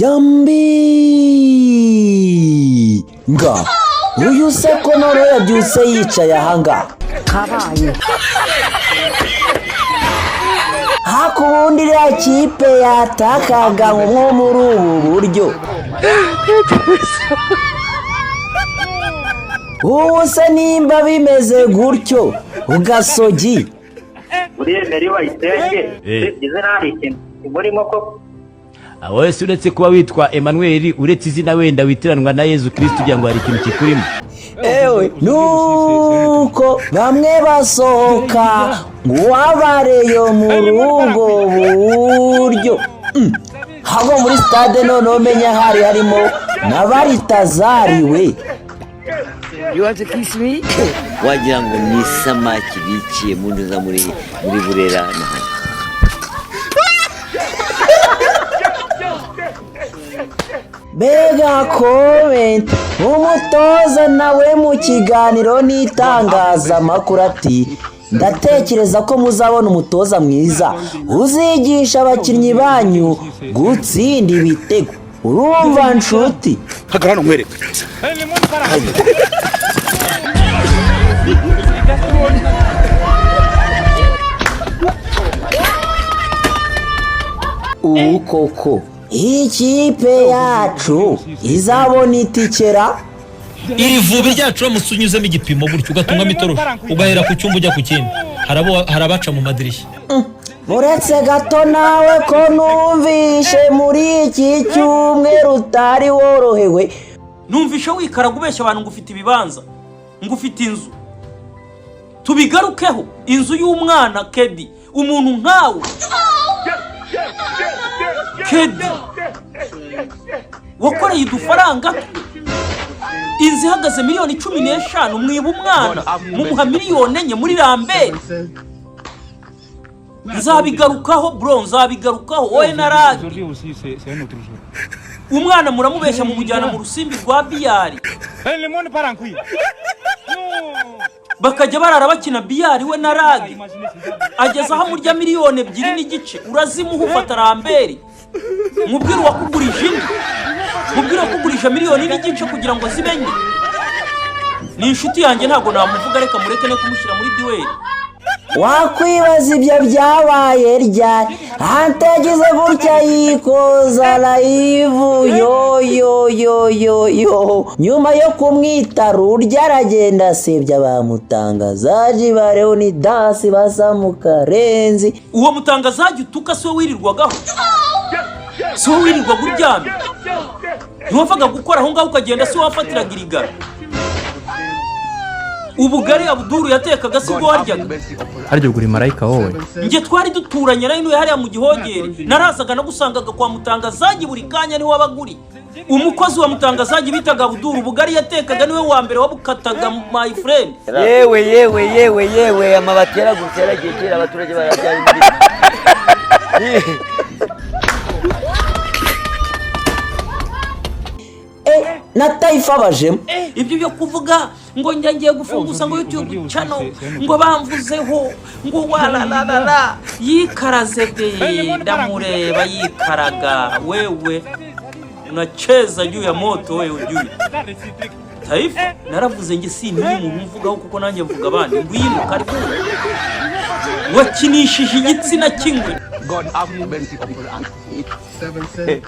yambi nga uyu se ko noro yabyutse yicaye ahanga kabaye hakubundi iriya kipe yatakaga nko muri ubu buryo ubu se nimba bimeze gutyo ugasogi uremera iyo wayitenge izina hari ikintu kimurimo ko wese uretse kuba witwa Emmanuel uretse izina wenda witiranwa na Yezu Kristo kugira ngo hari ikintu kikurimo ewe nuko bamwe basohoka wabareyo mu rugo buryo habo muri stade none menya hari harimo nabaritazariwe you want to kiss me wagira ngo ni samaki biciye mu nduza muri Burera n'ahandi bega comment umutoza nawe mu kiganiro n'itangazamakuru ati ndatekereza ko muzabona umutoza mwiza uzigisha abakinnyi banyu gutsinda ibitego urumva nshuti hagano nkwereka koko ikipe yacu izabona itikera iri vuba ryacu ramutse unyuzemo igipimo gutyo ugatungamo itoroshi ugahera ku cyumba ujya ku kindi harabaca mu madirishya uretse gato nawe ko numvishe muri iki cyumweru utari worohewe numvishe wikaraga ubeshya abantu ngo ufite ibibanza ngo ufite inzu tubigarukeho inzu y'umwana Kedi umuntu nkawe Kedi wakoreye udufaranga inzu ihagaze miliyoni 15 mwiba umwana mumuha miliyoni 4 muri Lambert nzabigarukaho bro nzabigarukaho wowe naragi umwana muramubeshya mu mujyana mu rusimbi rwa biyari bakajya barara bakina biyari we naragi ageza aho murya miliyoni 2 n'igice urazimuha ufata Lambert mubwira wakugurije indi mubwira kugurisha miliyoni n'igice kugira ngo zibenye ni inshuti yanjye ntago namuvuga reka mureke ne kumushyira muri duel wakwibaza ibyo byabaye ryari antagize gutya yikoza live yo nyuma yo kumwita rurya aragenda asebya bamutangazaji ba Leonidas basamuka renzi uwo mutangazaji utuka so wirirwagaho so wirirwa guryamye ntiwavaga gukora aho ngaho ukagenda si wafatiraga irigara ubugari Abdul yatekaga si bwo waryaga haryo guri marayika wowe nge twari duturanye nayo hariya mu gihogere narasaga nagusangaga kwa mutangazaji buri kanya ni wabaguri umukozi wa mutangazaji bitaga Abdul ubugari yatekaga niwe wa mbere wabukataga my friend yewe amabati yaragutera gikira abaturage barabyara na Taifa bajemo ibyo byo kuvuga ngo ngiye gufunguza ngo YouTube channel ngo bamvuzeho ngo walalala yikaraze de ndamureba yikaraga wewe unacheza juu ya moto wewe ujui Taifa naravuze nge si ni umuntu mvugaho kuko nanjye mvuga abandi ngwino karibu wakinishije igitsina kingwe God have mercy upon us 7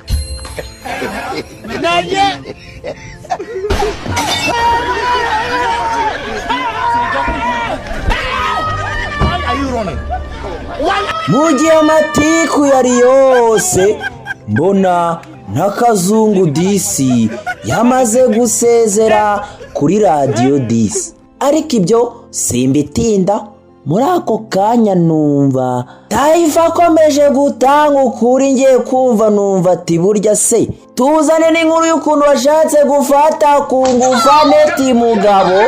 mugihe amatiku yari yose mbona n'akazungu disi yamaze gusezera kuri radio disi ariko ibyo simbitinda muri ako kanya numva Taifa akomeje gutanga ukuri ngiye kumva numva ati burya se tuzane n'inkuru y'ukuntu washatse gufata ku ngufa neti mugabo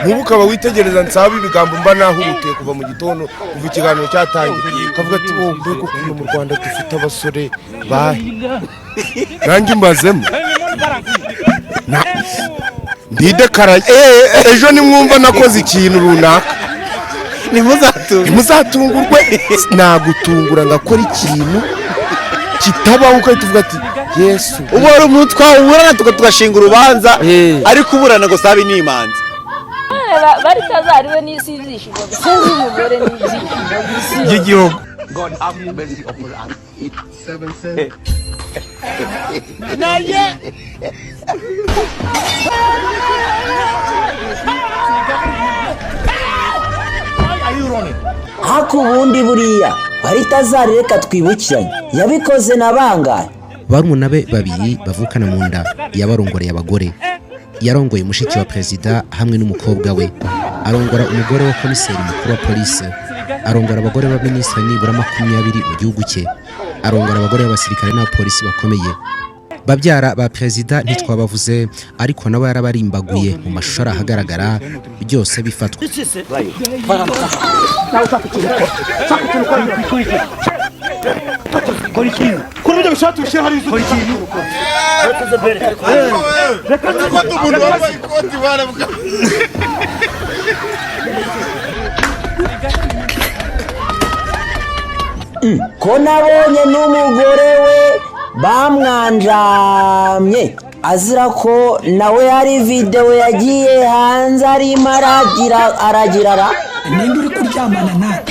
nk'ubukaba witegereza nsaba ibigambo mba nahurutiye kuva mu gitondo kuva ikiganiro cyatangiye kavuga ati wowe mbega ukuntu mu Rwanda dufite abasore bahe nanjye mbazemo ndidekara ejo nimwumva nakoze ikintu runaka ntimuzatungurwe nagutungura ngakora ikintu kitabaho ukahita uvuga ati yesu ubu hari umuntu twawuburana tugashinga urubanza ariko uburana ngo sabe n'imanza bari tazariwe n'isi y'izishimo gusa n'umugore n'ibyishimo by'igihugu God have mercy upon us. 7 cents. hako ubundi buriya baritazari reka twibukiranye yabikoze na bangahe barumuna be babiri bavukana mu nda yabarongoreye abagore yarongoye mushiki wa perezida hamwe n'umukobwa we arongora umugore wa komiseri mukuru wa polisi arongora abagore ba minisitiri nibura 20 mu gihugu cye arongora abagore b'abasirikare n'abapolisi bakomeye babyara ba perezida ntitwabavuze ariko nabo yarabarimbaguye mu mashusho arahagaragara byose bifatwa ko nabonye n'umugore we bamwanjamye azira ko nawe hari video yagiye hanze arimo aragira ninde uri kuryamana nawe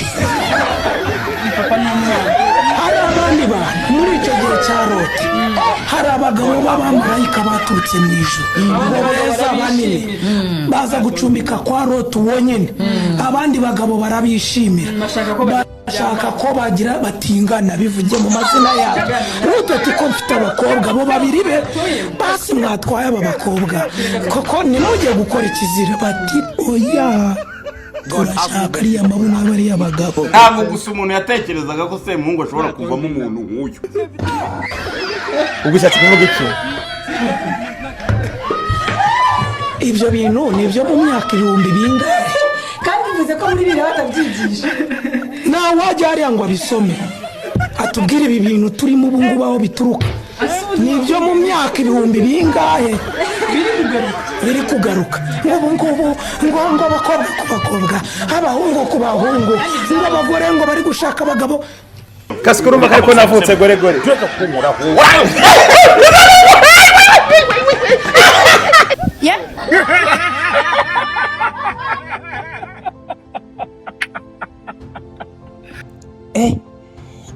hari abandi bantu muri icyo gihe cya Loti hari abagabo b'abamarayika baturutse mu ijuru beza banini baza gucumbika kwa Loti wonyine abandi bagabo barabishimira bashaka ko bagira batingana bivuge mu mazina yabo Loti ko mfite abakobwa bo babiri be basi mwatwaye aba bakobwa koko nimujye gukora ikizira bati oya turashaka ariya mabuno bariya bagabo ntabwo gusa umuntu yatekerezaga ko Semuhungu ashobora kuvamo umuntu nk'uyu ubwishatse kuvuga iki ibyo bintu nibyo mu myaka 1000 bingahe kandi bivuze ko muri biriya batabyigisha nawe wajya hariya ngo abisome atubwire ibi bintu turimo ubu ngubu aho bituruka nibyo mu myaka 1000 bingahe biri kugaruka ubu ngubu ngo abakobwa ku bakobwa abahungu ku bahungu ngo abagore ngo bari gushaka abagabo kasikurumba kariko navutse gore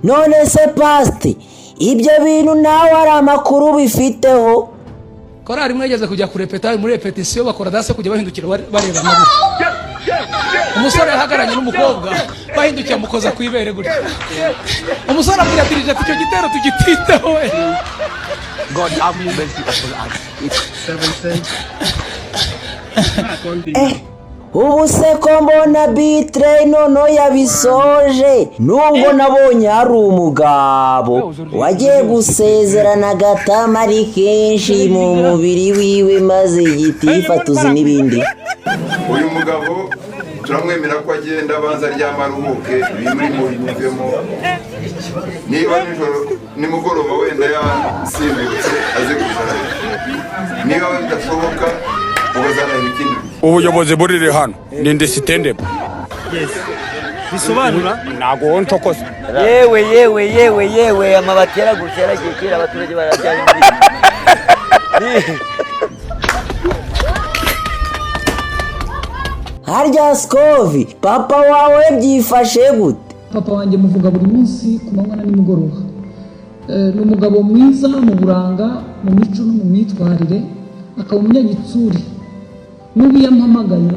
none se pasti ibyo bintu nawe ari amakuru bifiteho korari mwegeze kujya kurepeta muri repetition bakora dase kujya bahindukira bareba nabo umusore yahagaranye n'umukobwa bahindukira mukoza kwibere gutya umusore abwira dirije icyo gitero tugititeho God have mercy upon us. 7 cents. ubu se ko mbona bitre nono yabisoje nubwo nabonye hari umugabo wagiye gusezerana gatama ari kenshi mu mubiri wiwe maze yitifatuza n'ibindi uyu mugabo turamwemera ko agenda abanza ryama aruhuke bimuri mu bivemo niba nijoro nimugoroba wenda yasimbutse aze kwicara niba bidashoboka ubazanira ikindi ubuyobozi buriri hano ni ndisitendebo bisobanura ntago ntokoze yewe amabati yaragusha yaragiye kera abaturage baracyari harya Scovi papa wawe byifashe gute papa wanjye muvuga buri munsi ku manywa na nimugoroba ni umugabo mwiza mu buranga mu mico no mu myitwarire akaba umunyagitsuri n'ubu yampamagaye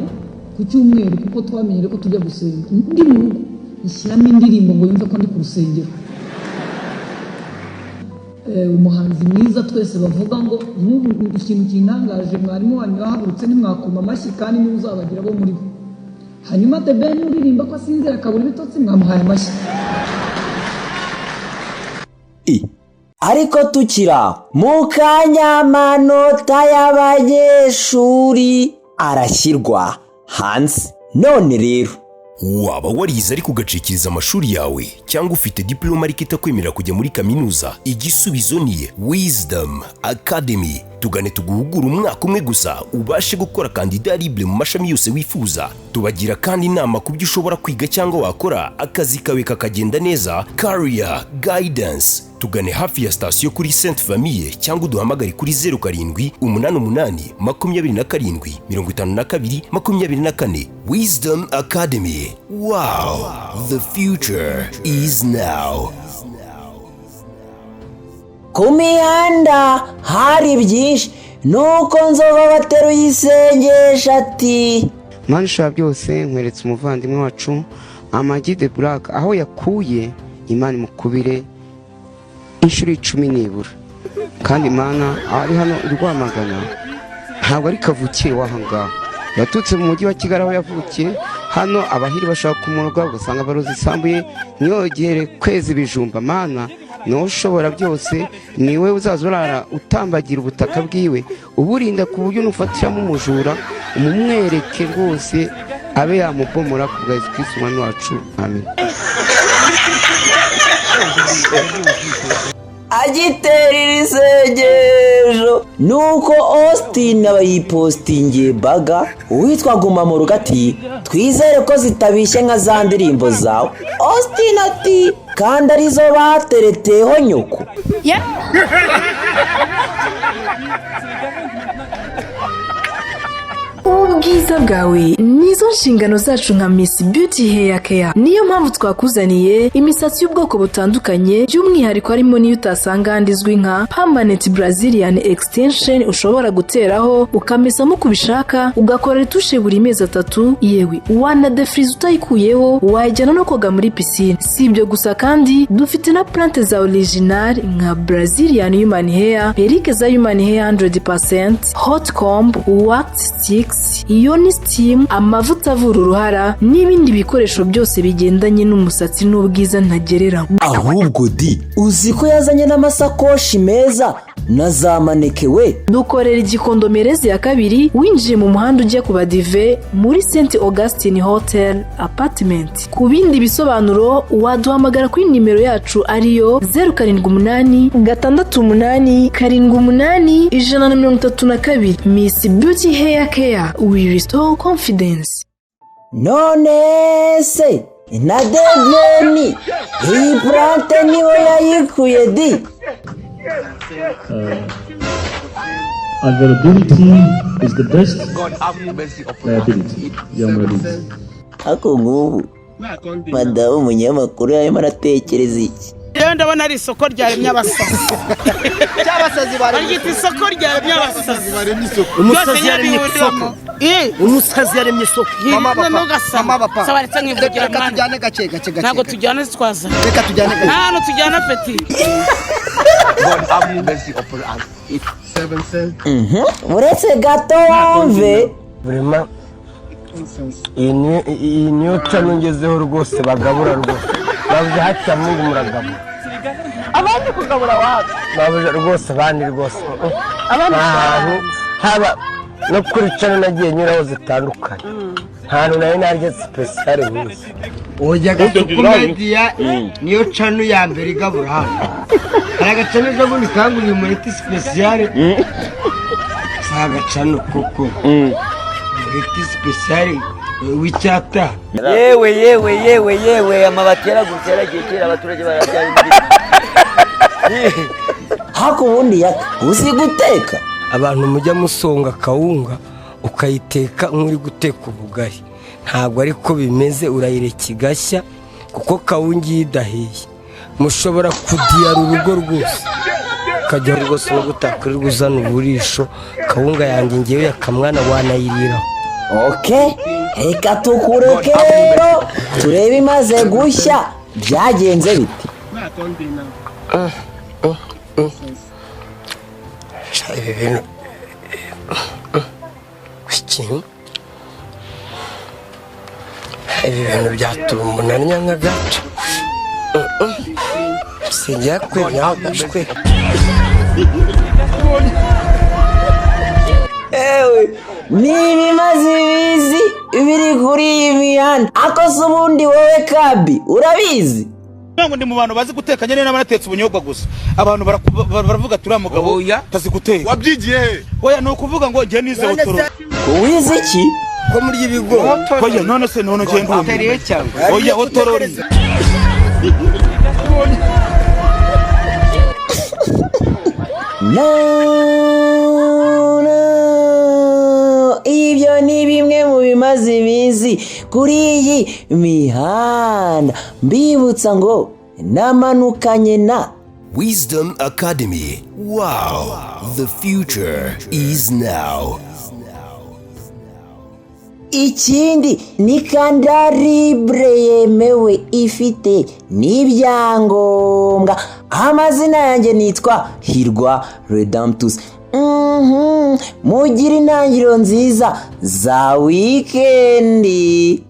ku cyumweru kuko twamenyere ko tujya gusenga ndi mu rugo ishyiramo indirimbo ngo yumve ko ndi ku rusengero umuhanzi mwiza twese bavuga ngo n'ubu ikintu kintangaje mwarimu wanyu yahagurutse nimwakoma amashyi kandi niwe uzabagira bo muri bo hanyuma The Ben uririmba ko asinzira akabura ibitotsi mwamuhaye amashyi ariko tukira mu kanya amanota y'abanyeshuri arashyirwa hanze none rero waba warize ariko ugacikiriza amashuri yawe cyangwa ufite diploma ariko itakwemerera kujya muri kaminuza igisubizo ni Wisdom Academy tugane tuguhugura umwaka umwe gusa ubashe gukora kandida libre mu mashami yose wifuza tubagira kandi inama ku byo ushobora kwiga cyangwa wakora akazi kawe kakagenda neza career guidance tugane hafi ya sitasiyo kuri Sainte Famille cyangwa uduhamagare kuri 0788 Wisdom Academy. Wow, the future is now. Ku mihanda hari byinshi nuko nzova bateruye isengesho ati Mana ishobora byose nkweretse umuvandimwe wacu Amagi the Black aho yakuye Imana imukubire inshuro 10 nibura kandi Imana ari hano Rwamagana ntabwo ari kavukiye wahanga yatutse mu mujyi wa Kigali aho yavukiye hano abahiri bashaka kumuroga ugasanga barozi isambuye niyogere kwezi bijumba Mana no ushobora byose niwe uzazurara utambagira ubutaka bwiwe uburinda ku buryo nufatiramo umujura umumwereke rwose abe yamubomora ku bwa Yesu Kristo umwami wacu amen. agiterera isengesho nuko Austin abayipostingiye baga uwitwa Guma mu rugo ati twizere ko zitabishye nka za ndirimbo zawe. Austin ati kandi arizo batereteho nyoko. ubwiza bwawe nizo nshingano zacu nka Miss Beauty Hair Care. Niyo mpamvu twakuzaniye imisatsi y'ubwoko butandukanye by'umwihariko harimo niyo utasanga ahandi izwi nka Permanent Brazilian Extension ushobora guteraho ukamesamo kubishaka ugakora retushe buri mezi 3 yewe wanadefrize utayikuyeho wajyana no koga muri piscine. Si ibyo gusa kandi dufite na plante za original nka Brazilian Human Hair, perike za Human Hair 100%, hot comb, wax sticks, ioni steam, amavuta avura uruhara n'ibindi bikoresho byose bigendanye n'umusatsi n'ubwiza ntagerera. Ahubwo di uzi ko yazanye n'amasakoshi meza na za maneke we. Dukorera Igikondo Merezi ya kabiri winjiye mu muhanda ujya ku Badive muri St Augustine Hotel Apartment. Ku bindi bisobanuro waduhamagara kuri nimero yacu ariyo 078 68 78 132. Miss Beauty Hair Care, we restore confidence. None se na Deveni iyi plante niwe yayikuye di. Availability is the best liability. Young ladies. Ako ngubu madamu umunyamakuru yarimo aratekereza iki? Rero ndabona ari isoko ryaremye abasazi. Cy'abasazi baremye isoko ryaremye abasazi. Umusazi yaremye isoko. Umusazi yaremye isoko. Mama papa. Sabaritse nk'ivugira reka tujyane gake. Ntabwo tujyana twaza. Reka tujyane gake. Hano tujyana peti. God have mercy upon us. It's 7 cents. Uretse gato wumve. Vraiment iyi niyo cano ngezeho rwose bagabura rwose. Bavuze haca mungu muragabura. Abandi kugabura wapi? Bavuze rwose abandi rwose. Abandi haba no kuri cano nagiye nyuraho zitandukanye. Hano nayo naryo special nk'izi. Ujya gato kumedia niyo cano ya mbere igabura hano. Hari agacano ejo bundi kanguriye muri special. Sagacano koko. Muri special w'icyata. yewe amabati yaragutse yaragiye kera abaturage barabyara. Hako ubundi uzi guteka? Abantu mujya musonga kawunga ukayiteka nk'uri guteka ubugari. Ntabwo ariko bimeze, urayireka igashya kuko kawungi idahiye. Mushobora kudiyara urugo rwose. Kajya rwose no gutakurirwa uzana uburisho kawunga yanjye ngewe yakamwana wanayiriraho. Okay, reka tukureke rero turebe imaze gushya byagenze biti. Ibi bintu byatuma umunanya nk'agaca. Sinjya kwemera agashwe. N'ibimaze ibizi biri kuri iyi mihanda. Akose ubundi wowe Kabi urabizi? Ntabwo ndi mu bantu bazi guteka nyine n'abanatetse ubunyobwa gusa. Abantu baravuga turiya mugabo tazi guteka. Wabyigiye he? Oya ni ukuvuga ngo njye nize otoro. Uwize iki? Ko muri ibigo. Oya none se none njye ndumva. Oya otorori. ibyo ni bimwe mu bimaze iminsi kuri iyi mihanda mbibutsa ngo namanukanye na Wisdom Academy. Wow, the future is now. ikindi ni kandaribre yemewe ifite n'ibyangombwa. Amazina yanjye nitwa Hirwa Redemptus. Mugira intangiriro nziza za wikendi.